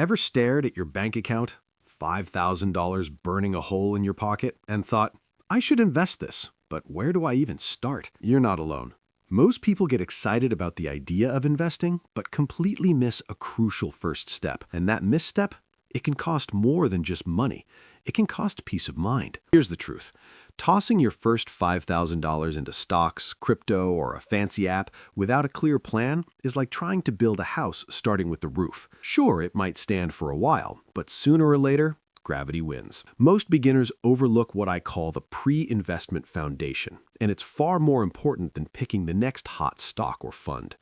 Ever stared at your bank account, $5,000 burning a hole in your pocket, and thought, I should invest this, but where do I even start? You're not alone. Most people get excited about the idea of investing, but completely miss a crucial first step. And that misstep, it can cost more than just money. It can cost peace of mind. Here's the truth. Tossing your first $5,000 into stocks, crypto, or a fancy app without a clear plan is like trying to build a house starting with the roof. Sure, it might stand for a while, but sooner or later, gravity wins. Most beginners overlook what I call the pre-investment foundation, and it's far more important than picking the next hot stock or fund.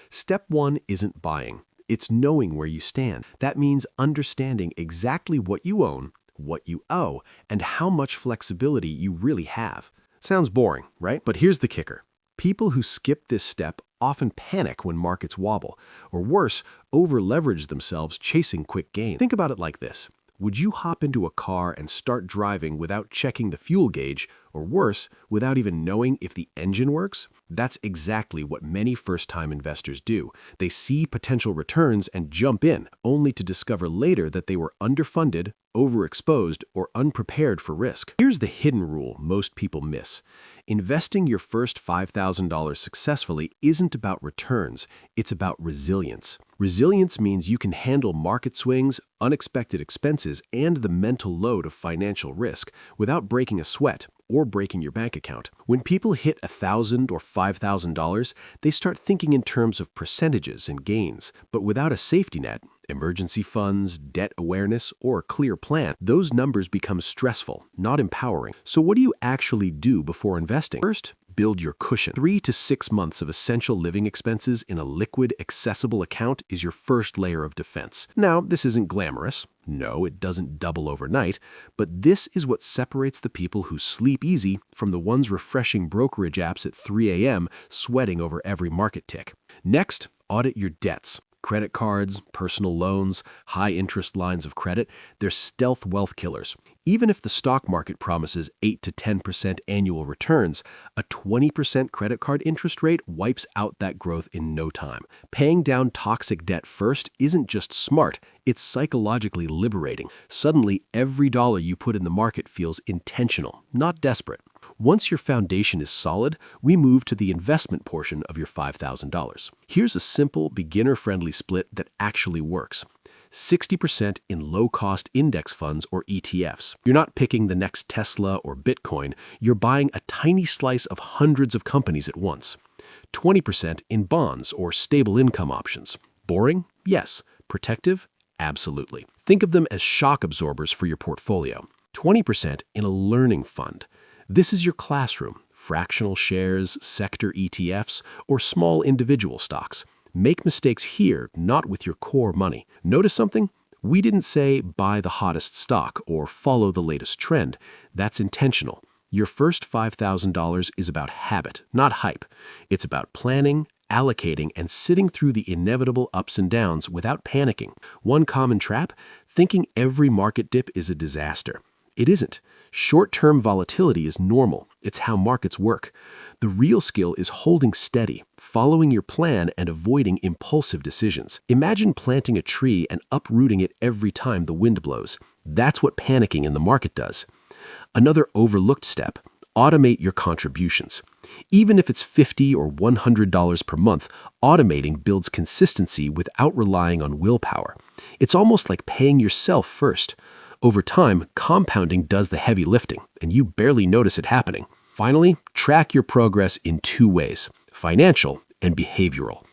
Step one isn't buying. It's knowing where you stand. That means understanding exactly what you own, what you owe, and how much flexibility you really have. Sounds boring, right? But here's the kicker. People who skip this step often panic when markets wobble, or worse, over-leverage themselves chasing quick gains. Think about it like this. Would you hop into a car and start driving without checking the fuel gauge, or worse, without even knowing if the engine works? That's exactly what many first-time investors do. They see potential returns and jump in, only to discover later that they were underfunded, overexposed, or unprepared for risk. Here's the hidden rule most people miss. Investing your first $5,000 successfully isn't about returns, it's about resilience. Resilience means you can handle market swings, unexpected expenses, and the mental load of financial risk without breaking a sweat or breaking your bank account. When people hit $1,000 or $5,000, they start thinking in terms of percentages and gains. But without a safety net, emergency funds, debt awareness, or a clear plan, those numbers become stressful, not empowering. So what do you actually do before investing? First, build your cushion. 3 to 6 months of essential living expenses in a liquid, accessible account is your first layer of defense. Now, this isn't glamorous. No, it doesn't double overnight, but this is what separates the people who sleep easy from the ones refreshing brokerage apps at 3 a.m. sweating over every market tick. Next, audit your debts. Credit cards, personal loans, high-interest lines of credit, they're stealth wealth killers. Even if the stock market promises 8 to 10% annual returns, a 20% credit card interest rate wipes out that growth in no time. Paying down toxic debt first isn't just smart, it's psychologically liberating. Suddenly, every dollar you put in the market feels intentional, not desperate. Once your foundation is solid, we move to the investment portion of your $5,000. Here's a simple, beginner-friendly split that actually works. 60% in low-cost index funds or ETFs. You're not picking the next Tesla or Bitcoin, you're buying a tiny slice of hundreds of companies at once. 20% in bonds or stable income options. Boring? Yes. Protective? Absolutely. Think of them as shock absorbers for your portfolio. 20% in a learning fund. This is your classroom, fractional shares, sector ETFs, or small individual stocks. Make mistakes here, not with your core money. Notice something? We didn't say buy the hottest stock or follow the latest trend. That's intentional. Your first $5,000 is about habit, not hype. It's about planning, allocating, and sitting through the inevitable ups and downs without panicking. One common trap? Thinking every market dip is a disaster. It isn't. Short-term volatility is normal. It's how markets work. The real skill is holding steady, following your plan, and avoiding impulsive decisions. Imagine planting a tree and uprooting it every time the wind blows. That's what panicking in the market does. Another overlooked step: automate your contributions. Even if it's $50 or $100 per month, automating builds consistency without relying on willpower. It's almost like paying yourself first. Over time, compounding does the heavy lifting, and you barely notice it happening. Finally, track your progress in 2 ways: financial and behavioral.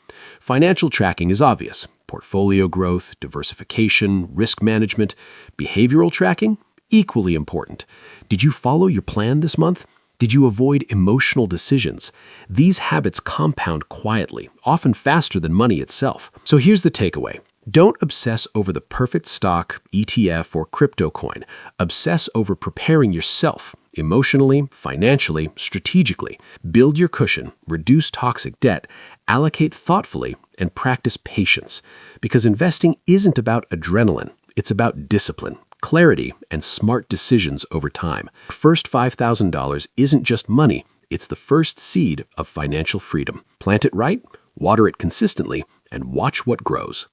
Financial tracking is obvious: portfolio growth, diversification, risk management. Behavioral tracking? Equally important. Did you follow your plan this month? Did you avoid emotional decisions? These habits compound quietly, often faster than money itself. So here's the takeaway. Don't obsess over the perfect stock, ETF, or crypto coin. Obsess over preparing yourself, emotionally, financially, strategically. Build your cushion, reduce toxic debt, allocate thoughtfully, and practice patience. Because investing isn't about adrenaline, it's about discipline, clarity, and smart decisions over time. First $5,000 isn't just money, it's the first seed of financial freedom. Plant it right, water it consistently, and watch what grows.